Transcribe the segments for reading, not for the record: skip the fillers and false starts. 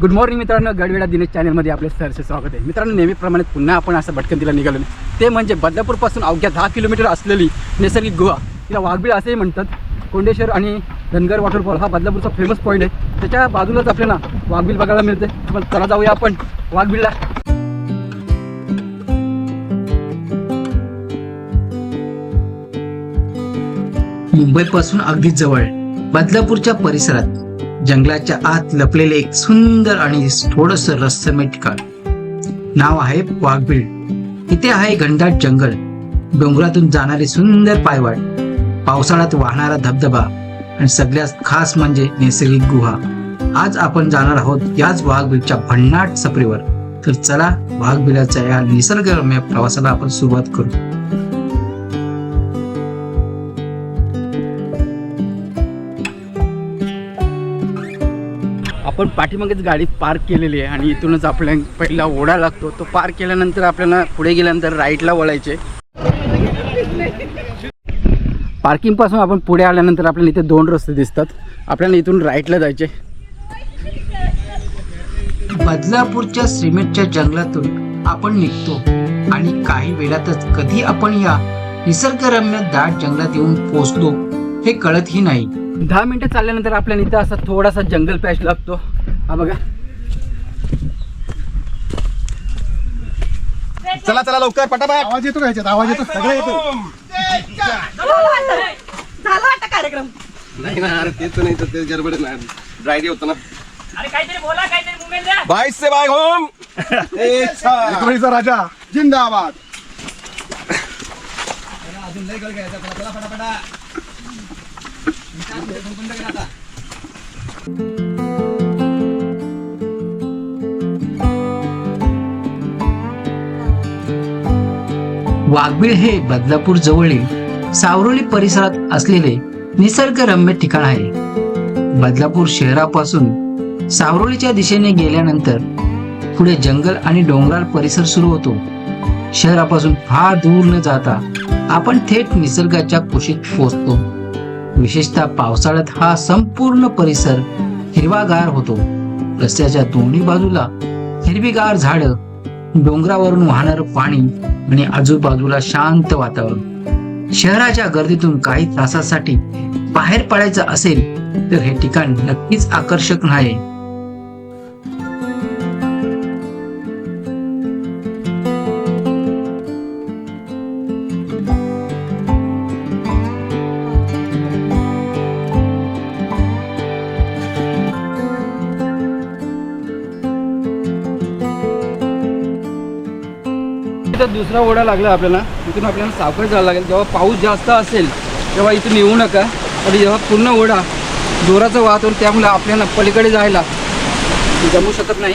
Good morning मित्रांनो, गडवेळा दिनेश चॅनलमध्ये आपले सहर्ष स्वागत आहे. मित्रांनो, नेहमीप्रमाणे पुन्हा आपण असं भटकंतीला निघालो. ते म्हणजे बदलापूरपासून अवघ्या 10 किलोमीटर असलेली नैसर्गिक गुहा, तिला वाघबीळ असेही म्हणतात. कोंडेश्वर आणि धनगर वॉटरफॉल हा बदलापूरचा फेमस पॉईंट आहे. त्याच्या बाजूलाच आपल्याला वाघबीळ बघायला मिळते. पण चला जाऊया आपण वाघबीळला. मुंबईपासून अगदी जवळ बदलापूरच्या परिसरात जंगलाच्या आत लपलेले एक सुंदर आणि थोडस रहस्यमय ठिकाण. नाव आहे वाघबीळ. इथे आहे घनदाट जंगल, डोंगरातून जाणारी सुंदर पायवाट, पावसाळ्यात वाहणारा धबधबा आणि सगळ्यात खास म्हणजे नैसर्गिक गुहा. आज आपण जाणार आहोत याच वाघबीळच्या भन्नाट सफरीवर. तर चला वाघबीळाच्या या निसर्गरम्य प्रवासाला आपण सुरुवात करू. आपण पाठीमागेच गाडी पार्क केलेली आहे आणि इथूनच आपल्या पहिला ओढा लागतो. तो पार्क केल्यानंतर आपल्याला पुढे गेल्यानंतर राईटला वळायचे. पार्किंगपासून आपण पुढे आल्यानंतर आपल्याला इथे 2 रस्ते दिसतात. आपल्याला इथून राईटला जायचे. बदलापूरच्या सिमेंटच्या जंगलातून आपण निघतो आणि काही वेळातच कधी आपण या निसर्गरम्य दाट जंगलात येऊन पोहोचलो हे कळतही नाही. 10 मिनिटं चालल्यानंतर आपल्याला इथं असा थोडासा जंगल पॅच लागतो. हा बघा. चला चला लवकर पटापट. आवाज येतो का ह्याच्यात? आवाज येतो, सगळं येतो. झाला वाटतं कार्यक्रम. नाही ना, अरे तेच नाही तर ते गडबड नाही. ड्रायडे होतं ना. अरे काहीतरी बोला, काहीतरी मुंबईत द्या. बाईस से बाईक होम. एकोणीसचा राजा जिंदाबाद. अजून लय गळ घ्यायचा. चला पटापटा. वाघबीळ हे बदलापूर जवळील सावरोली परिसरात असलेले निसर्गरम्य ठिकाण आहे. बदलापूर शहरापासून सावरोलीच्या दिशेने गेल्यानंतर पुढे जंगल आणि डोंगराळ परिसर सुरू होतो. शहरापासून फार दूर न जाता आपण थेट निसर्गाच्या कुशीत पोहोचतो. विशेषतः पावसाळ्यात हा संपूर्ण परिसर हिरवागार होतो. रस्त्याच्या दोन्ही बाजूला हिरवीगार झाडं, डोंगरावरून वाहणारं पाणी आणि आजूबाजूला शांत वातावरण. शहराच्या गर्दीतून काही तासासाठी बाहेर पडायचं असेल तर हे ठिकाण नक्कीच आकर्षक आहे. दुसरा ओढा लागला आपल्याला. इथून आपल्याला सावकाश जायला लागेल. जेव्हा पाऊस जास्त असेल तेव्हा इथून येऊ नका. आणि जेव्हा पूर्ण ओढा जोराचं वाहतो त्यामुळे आपल्याला पलीकडे जायला जमू शकत नाही.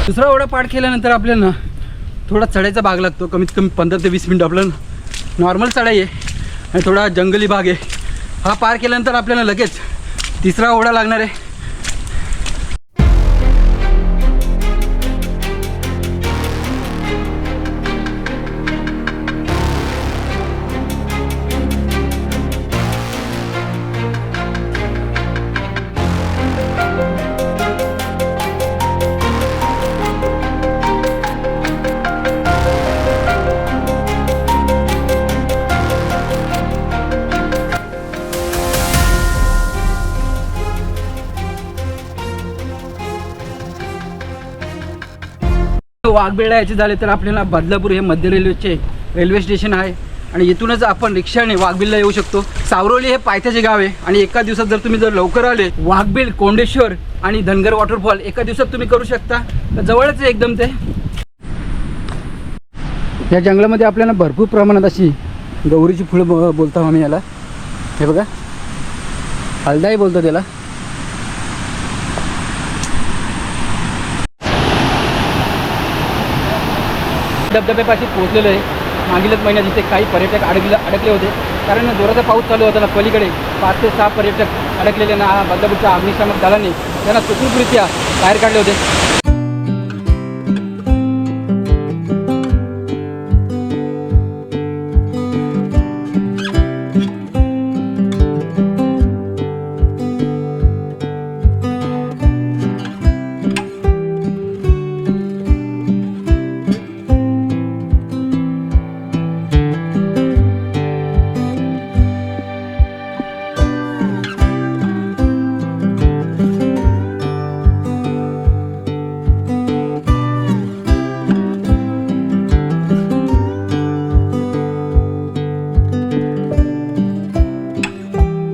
दुसरा ओढा पार केल्यानंतर आपल्याला थोडा चढायचा भाग लागतो. कमीत कमी 15 ते 20 मिनिट आपलं नॉर्मल चढाई आहे आणि थोडा जंगली भाग आहे. हा पार केल्यानंतर आपल्याला लगेच तिसरा ओढा लागणार आहे. वाघबीळला यायचे झाले तर आपल्याला बदलापूर हे मध्य रेल्वे स्टेशन आहे आणि इथूनच आपण रिक्षाने वाघबीळला येऊ शकतो. सावरोली हे पायथ्याचे गाव आहे आणि एका दिवसात जर तुम्ही लवकर आले वाघबीळ, कोंडेश्वर आणि धनगर वॉटरफॉल एका दिवसात तुम्ही करू शकता. तर जवळच आहे एकदम. ते या जंगलामध्ये आपल्याला भरपूर प्रमाणात अशी गौरीची फुलं बोलतो आम्ही याला. हे बघा, हलदाई बोलतो त्याला. धबधब्यापाशी पोहोचलेलो आहे. मागीलच महिन्यात इथे काही पर्यटक अडकले होते, कारण जोराचा पाऊस चालू होता ना. पलीकडे 5 ते 6 पर्यटक अडकलेले ना. बदलापूरच्या अग्निशामक दलाने त्यांना सुखरूपरित्या बाहेर काढले होते.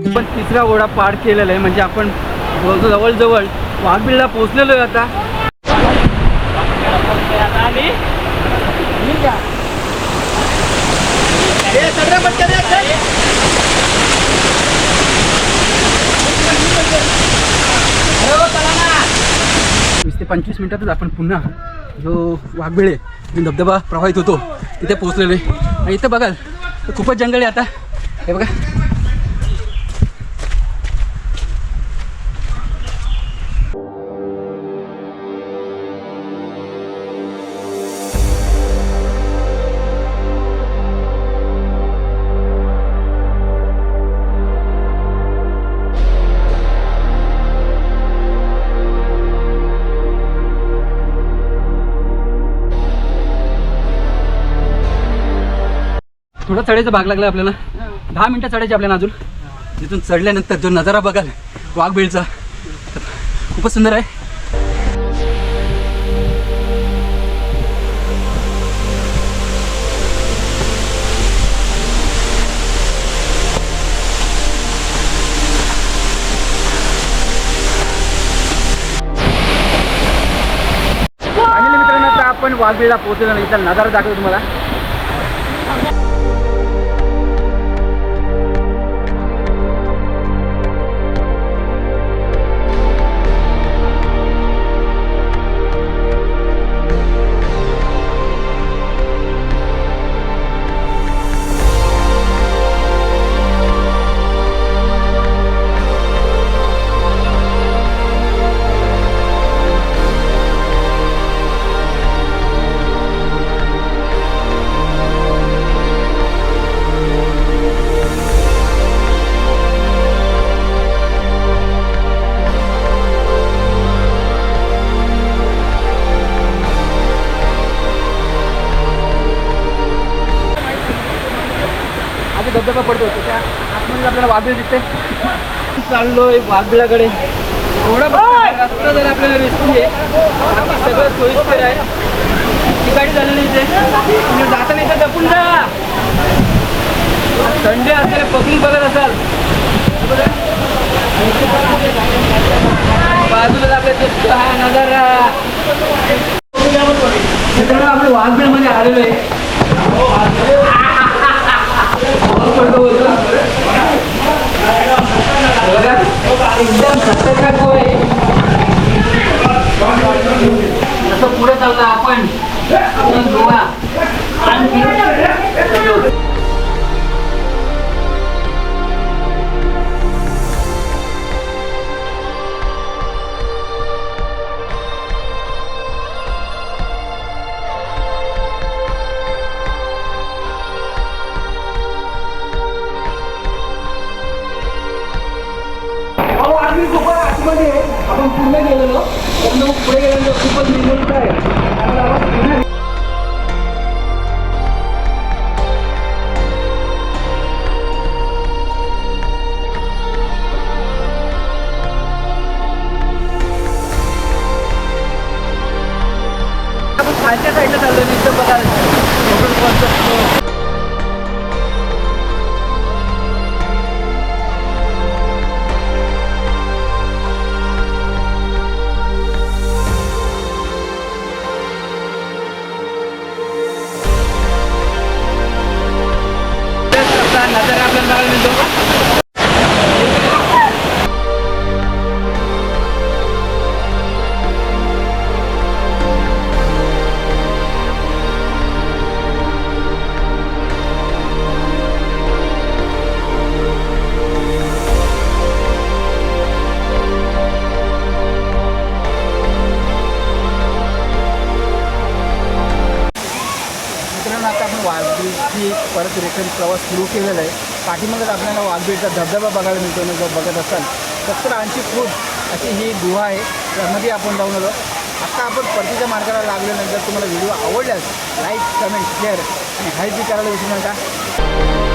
आपण तिसरा ओढा पार केलेला आहे, म्हणजे आपण जवळजवळ वाघबीळला पोहोचलेलो आहे आता. वीस ते 25 मिनिटातच आपण पुन्हा जो वाघबीळ आहे धबधबा प्रवाहित होतो तिथे पोहोचलेलो आहे. आणि इथं बघाल तर खूपच जंगल आहे आता. हे बघा, थोडा चढायचा भाग लागला आपल्याला. 10 मिनटं चढायचे आपल्याला अजून. तिथून चढल्यानंतर जो नजारा बघाल वाघबीळचा खूपच सुंदर आहे. फायनली मित्रांनो आता आपण वाघबीळला पोहोचलो नाही. इथला नजारा दाखवतो तुम्हाला. धबधबा पडतो त्या आतमध्ये आपल्याला वाघबीळ दिसते. चाललोय वाघबिळाकडे. थोडा रस्ता जर आपल्याला रिस्की आहे, बाकी सगळं सोयीस्कर आहे. ती गाडी झालेली इथे तुम्ही जाता नाही तर जपून जा. संडे असेल पकडून बघत असाल बाजूला आपल्या दिसतो हा नजारा. आपण वाघबीळमध्ये आलेलो आहे. एकदम खतरनाक आहे. जसं पुढे चाललं आपण गोवा आपण पुढे गेलेलो. पुढे गेल्यानंतर खूपच निमूट आहे. आपण खालच्या साईडला चाललो तिथं बघा. नजारा आपल्याला बघायला मिळतो. परत रिटर्न प्रवास सुरू केलेला आहे. पाठीमागच आपल्याला वाघबीडचा धबधबा बघायला मिळतो ना, जर बघत असाल 70-80 फूट अशी ही गुहा आहे. त्यामध्ये आपण जाऊन आलो. आता आपण परतीच्या मार्गाला लागल्यानंतर तुम्हाला व्हिडिओ आवडल्यास लाईक, कमेंट, शेअर आणि हाईप करायला विसरू नका.